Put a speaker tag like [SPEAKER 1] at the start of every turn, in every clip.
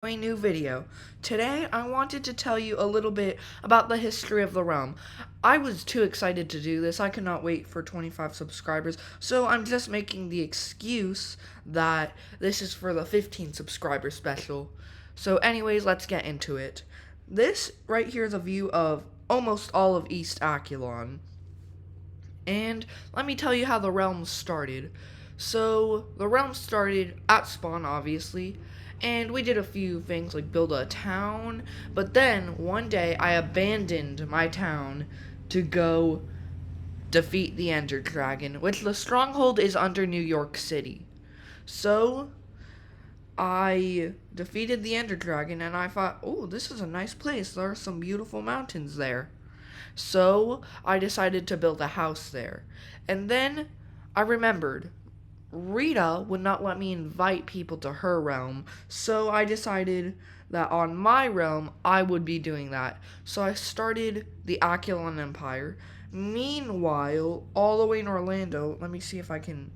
[SPEAKER 1] A new video. Today I wanted to tell you a little bit about the history of the realm. I was too excited to do this. I could not wait for 25 subscribers. So I'm just making the excuse that this is for the 15 subscriber special. So anyways, let's get into it. This right here is a view of almost all of East Aculon. And let me tell you how the realm started. So, the realm started at spawn, obviously, and we did a few things like build a town, but then one day I abandoned my town to go defeat the Ender Dragon, which the stronghold is under New York City. So, I defeated the Ender Dragon and I thought, oh, this is a nice place. There are some beautiful mountains there. So I decided to build a house there. And then I remembered Rita would not let me invite people to her realm. So I decided that on my realm, I would be doing that. So I started the Aculon Empire. Meanwhile, all the way in Orlando, let me see if I can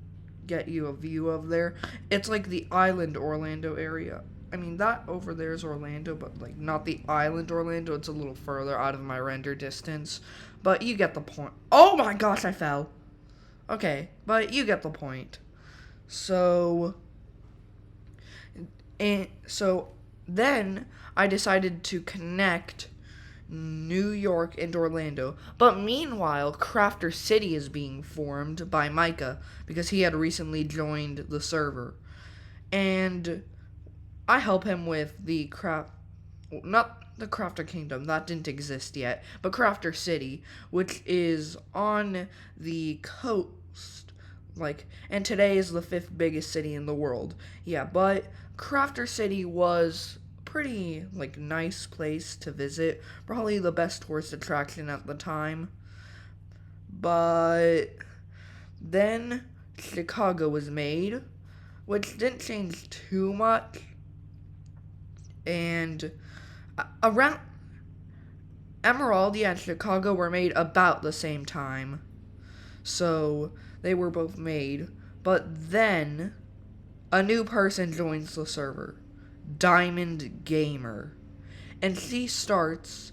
[SPEAKER 1] get you a view of there. It's like the island Orlando area. I mean, that over there is Orlando, but like not the island Orlando. It's a little further out of my render distance. But you get the point. Oh my gosh, I fell. Okay, but you get the point. So, so then I decided to connect New York and Orlando. But meanwhile, Crafter City is being formed by Micah because he had recently joined the server. And I help him with the not the Crafter Kingdom, that didn't exist yet, but Crafter City, which is on the coast, and today is the 5th biggest city in the world. Yeah, but Crafter City was pretty, nice place to visit, probably the best tourist attraction at the time, but then Chicago was made, which didn't change too much, and around Emeraldia and Chicago were made about the same time. So they were both made. But then a new person joins the server, Diamond Gamer. And she starts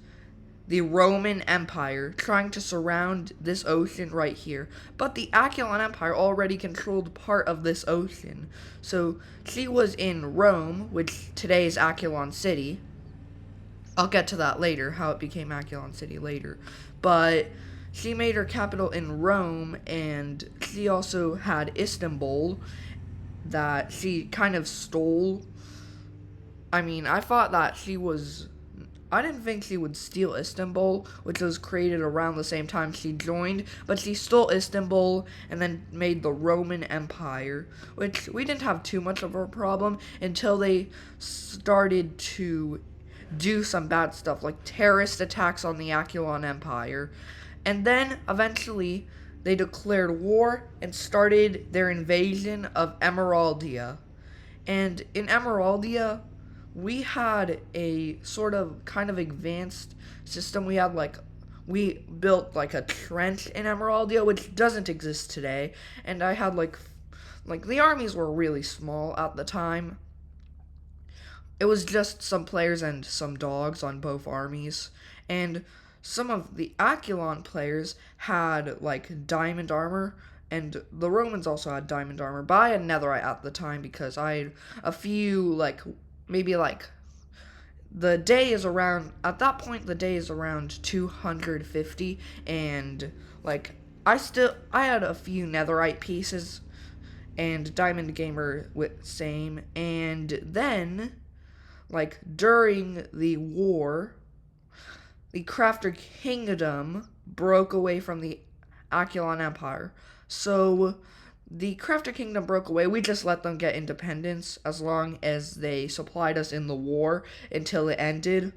[SPEAKER 1] the Roman Empire trying to surround this ocean right here. But the Aculon Empire already controlled part of this ocean. So she was in Rome, which today is Aculon City. I'll get to that later, how it became Aculon City later. But she made her capital in Rome, and she also had Istanbul that she kind of stole. I mean, I didn't think she would steal Istanbul, which was created around the same time she joined, but she stole Istanbul and then made the Roman Empire, which we didn't have too much of a problem until they started to do some bad stuff, like terrorist attacks on the Aculon Empire. And then, eventually, they declared war and started their invasion of Emeraldia. And in Emeraldia, we had a sort of kind of advanced system. We built a trench in Emeraldia, which doesn't exist today. And I had the armies were really small at the time. It was just some players and some dogs on both armies. And some of the Aculon players had diamond armor, and the Romans also had diamond armor, but I had netherite at the time because I had a few maybe the day is around at that point the day is around 250, and I had a few netherite pieces, and Diamond Gamer with same. And then during the war, the Crafter Kingdom broke away from the Aculon Empire. So the Crafter Kingdom broke away. We just let them get independence as long as they supplied us in the war until it ended.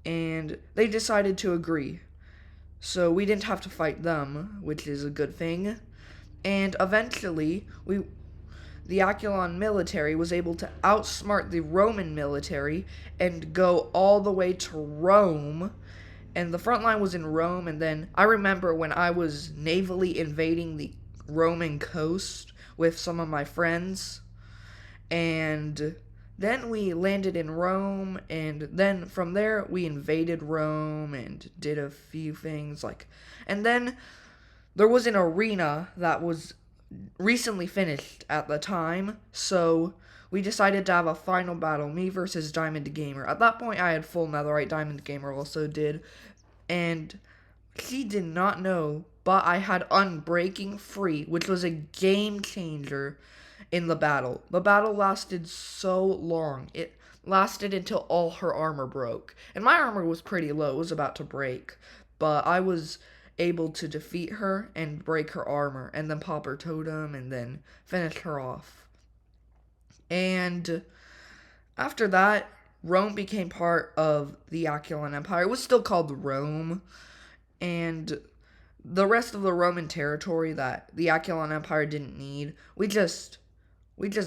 [SPEAKER 1] And they decided to agree. So we didn't have to fight them, which is a good thing. And eventually, the Aculon military was able to outsmart the Roman military and go all the way to Rome. And the front line was in Rome, and then I remember when I was navally invading the Roman coast with some of my friends, and Then we landed in Rome, and then from there we invaded Rome and did a few things and then there was an arena that was recently finished at the time, so we decided to have a final battle, me versus Diamond Gamer. At that point, I had full netherite, Diamond Gamer also did, and she did not know, but I had Unbreaking free, which was a game changer in the battle. The battle lasted so long. It lasted until all her armor broke. And my armor was pretty low, it was about to break, but I was able to defeat her and break her armor and then pop her totem and then finish her off. And after that, Rome became part of the Aquilan Empire. It was still called Rome, and the rest of the Roman territory that the Aquilan Empire didn't need, we just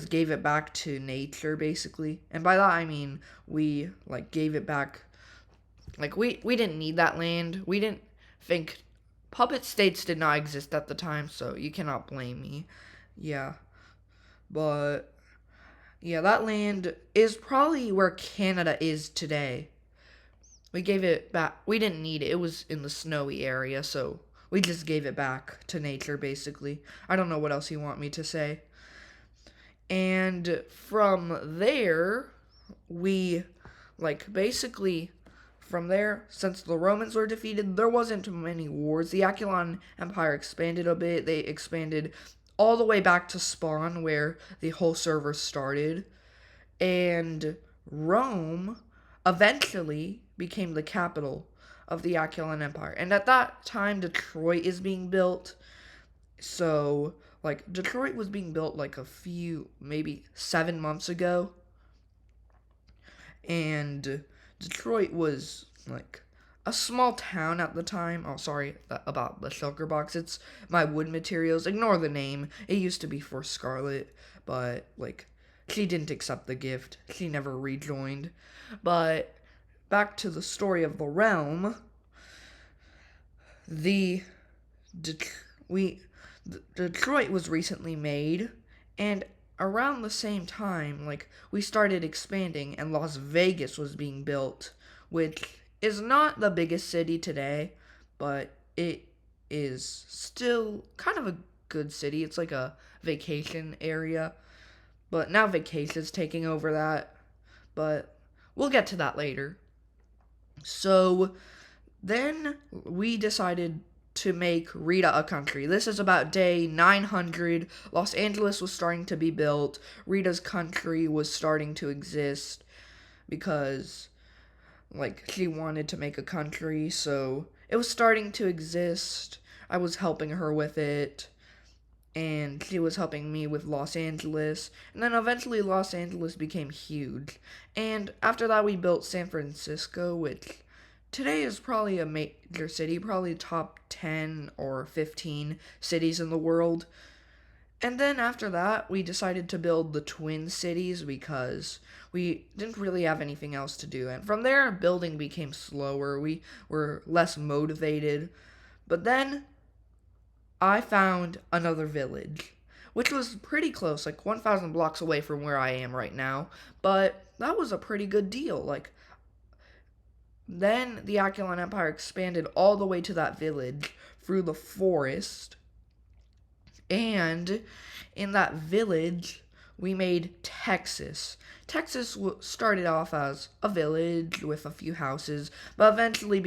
[SPEAKER 1] gave it back to nature basically. And by that I mean we gave it back, we didn't need that land. We didn't think puppet states did not exist at the time, so you cannot blame me. Yeah. But yeah, that land is probably where Canada is today. We gave it back. We didn't need it. It was in the snowy area, so we just gave it back to nature, basically. I don't know what else you want me to say. And from there, we, basically, from there, since the Romans were defeated, there wasn't many wars. The Aquilan Empire expanded a bit. They expanded all the way back to Spawn, where the whole server started. And Rome eventually became the capital of the Aquilan Empire. And at that time, Detroit is being built. So, Detroit was being built a few, maybe 7 months ago. And Detroit was, a small town at the time. Oh, sorry about the shulker box. It's my wood materials. Ignore the name. It used to be for Scarlet, but, she didn't accept the gift. She never rejoined. But back to the story of the realm. Detroit was recently made, and around the same time, we started expanding, and Las Vegas was being built, which is not the biggest city today, but it is still kind of a good city. It's like a vacation area. But now Vacation's taking over that. But we'll get to that later. So then we decided to make Rita a country. This is about day 900. Los Angeles was starting to be built. Rita's country was starting to exist because, she wanted to make a country. So it was starting to exist. I was helping her with it. And she was helping me with Los Angeles, and then eventually Los Angeles became huge. And after that, we built San Francisco, which today is probably a major city, probably top 10 or 15 cities in the world. And then after that, we decided to build the Twin Cities because we didn't really have anything else to do. And from there, building became slower. We were less motivated. But then I found another village, which was pretty close, 1,000 blocks away from where I am right now. But that was a pretty good deal. Then the Aquilan Empire expanded all the way to that village through the forest. And in that village, we made Texas. Texas started off as a village with a few houses, but eventually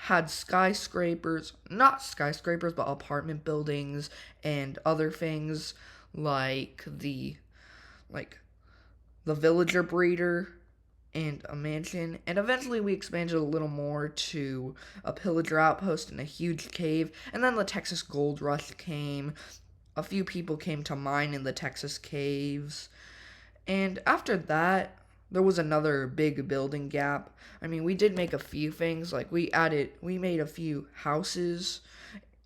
[SPEAKER 1] had skyscrapers, not skyscrapers, but apartment buildings and other things like the villager breeder and a mansion. And eventually we expanded a little more to a pillager outpost and a huge cave. And then the Texas Gold Rush came. A few people came to mine in the Texas caves. And after that, there was another big building gap. I mean, we did make a few things. We made a few houses.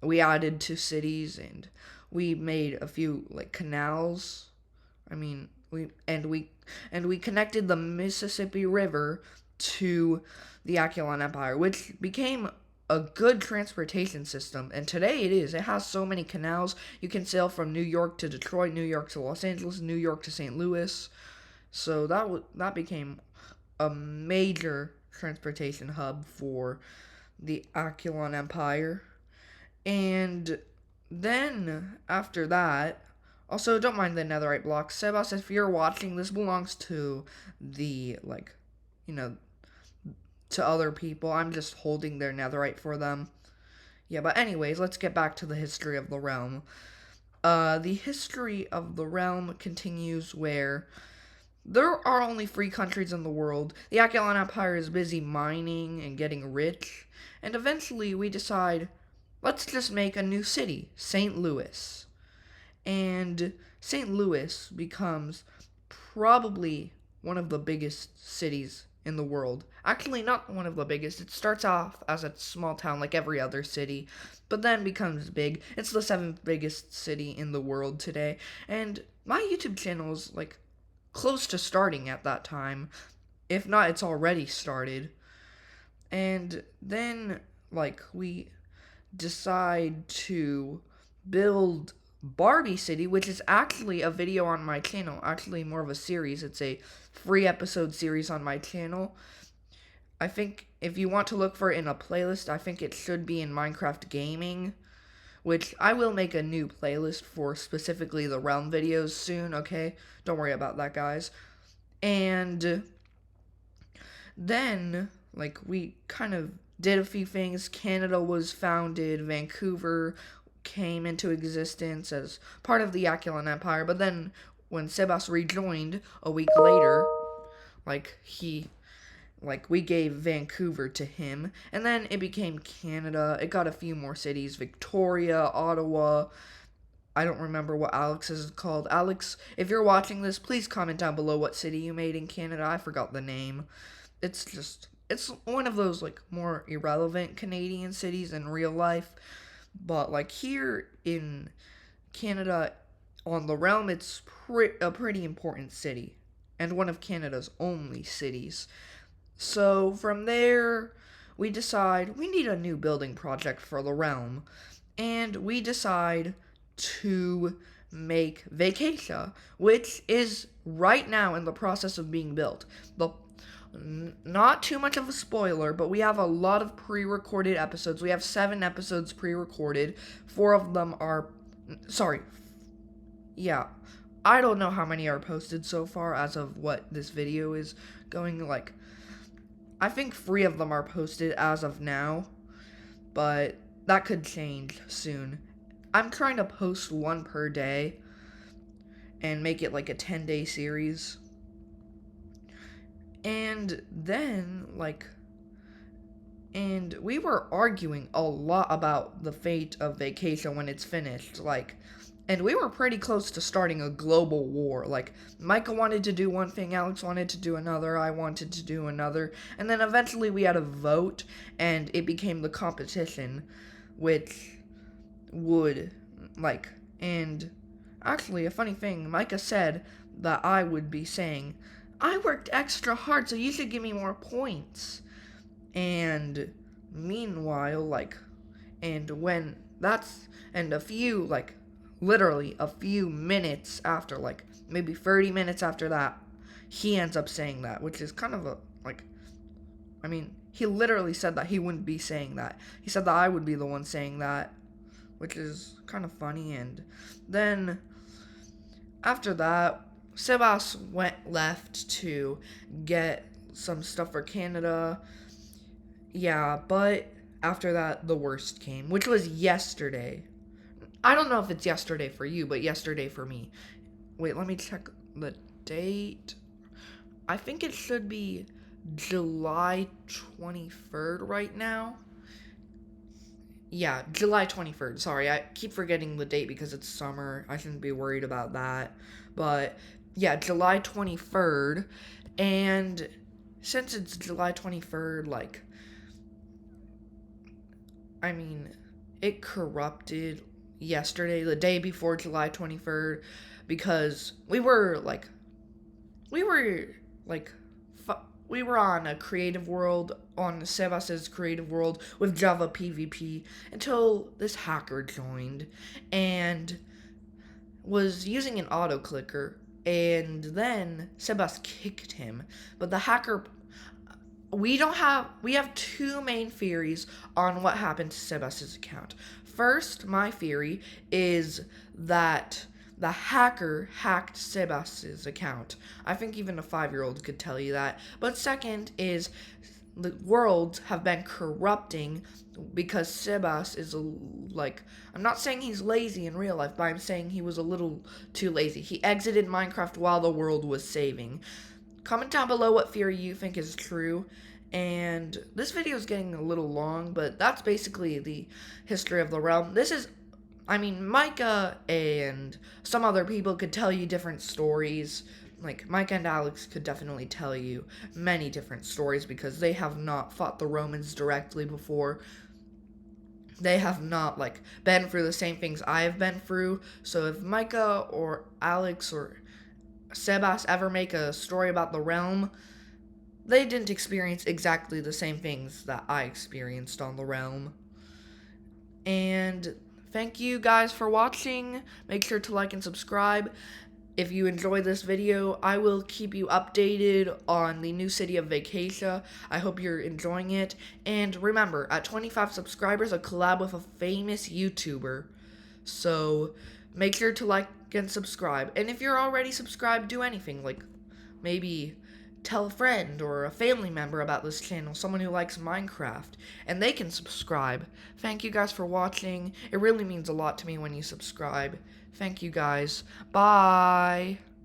[SPEAKER 1] We added 2 cities, and we made a few canals. I mean, we connected the Mississippi River to the Aquilan Empire, which became a good transportation system. And today it is. It has so many canals. You can sail from New York to Detroit, New York to Los Angeles, New York to St. Louis. So that became a major transportation hub for the Achelan Empire. And then after that, also don't mind the netherite blocks. Sebas, if you're watching, this belongs to the you know, to other people. I'm just holding their netherite for them. Yeah, but anyways, let's get back to the history of the realm. The history of the realm continues where there are only 3 countries in the world. The Achelan Empire is busy mining and getting rich, and eventually we decide, let's just make a new city, St. Louis. And St. Louis becomes probably one of the biggest cities in the world. Actually, not one of the biggest. It starts off as a small town like every other city, but then becomes big. It's the 7th biggest city in the world today. And my YouTube channel is close to starting at that time. If not, it's already started. And then we decide to build Barbie City, which is actually a video on my channel, actually more of a series. It's a 3-episode series on my channel. I think if you want to look for it in a playlist, I think it should be in Minecraft Gaming, which I will make a new playlist for specifically the Realm videos soon, okay? Don't worry about that, guys. And then, we kind of did a few things. Canada was founded, Vancouver came into existence as part of the Achelan Empire, but then when Sebas rejoined a week later, we gave Vancouver to him, and then it became Canada. It got a few more cities, Victoria, Ottawa. I don't remember what Alex is called. Alex, if you're watching this, please comment down below what city you made in Canada. I forgot the name. It's one of those more irrelevant Canadian cities in real life. But here in Canada, on the realm, it's a pretty important city, and one of Canada's only cities. So from there, we decide we need a new building project for the realm, and we decide to make Vacatia, which is right now in the process of being built. Not too much of a spoiler, but we have a lot of pre-recorded episodes. We have 7 episodes pre-recorded. 4 of them are, sorry, yeah, I don't know how many are posted so far as of what this video is going. I think 3 of them are posted as of now, but that could change soon. I'm trying to post 1 per day and make it a 10-day series. And then, and we were arguing a lot about the fate of Vacation when it's finished, and we were pretty close to starting a global war. Micah wanted to do one thing, Alex wanted to do another, I wanted to do another, and then eventually we had a vote, and it became the competition, which would, and actually, a funny thing, Micah said that I would be saying, I worked extra hard, so you should give me more points. And meanwhile, and a few, literally a few minutes after, maybe 30 minutes after that, he ends up saying that, which is kind of he literally said that he wouldn't be saying that. He said that I would be the one saying that, which is kind of funny. And then, after that, Sebas left to get some stuff for Canada. Yeah, but after that, the worst came, which was yesterday. I don't know if it's yesterday for you, but yesterday for me. Wait, let me check the date. I think it should be July 23rd right now. Yeah, July 23rd. Sorry, I keep forgetting the date because it's summer. I shouldn't be worried about that. But yeah, July 23rd. And since it's July 23rd, it corrupted yesterday, the day before July 23rd, because we were on a creative world, on Sebas's creative world with Java PvP, until this hacker joined and was using an auto clicker, and then Sebas kicked him. But the hacker, we have two main theories on what happened to Sebas's account. First, my theory is that the hacker hacked Sebas's account. I think even a 5-year-old could tell you that. But second is the worlds have been corrupting because Sebas is I'm not saying he's lazy in real life, but I'm saying he was a little too lazy. He exited Minecraft while the world was saving. Comment down below what theory you think is true. And this video is getting a little long, but that's basically the history of the realm. Micah and some other people could tell you different stories. Like, Micah and Alex could definitely tell you many different stories because they have not fought the Romans directly before. They have not, been through the same things I have been through. So if Micah or Alex or Sebas ever make a story about the realm, they didn't experience exactly the same things that I experienced on the realm. And thank you guys for watching. Make sure to like and subscribe. If you enjoyed this video, I will keep you updated on the new city of Vacatia. I hope you're enjoying it. And remember, at 25 subscribers, a collab with a famous YouTuber. So make sure to like and subscribe. And if you're already subscribed, do anything. Like maybe tell a friend or a family member about this channel, someone who likes Minecraft, and they can subscribe. Thank you guys for watching. It really means a lot to me when you subscribe. Thank you guys. Bye.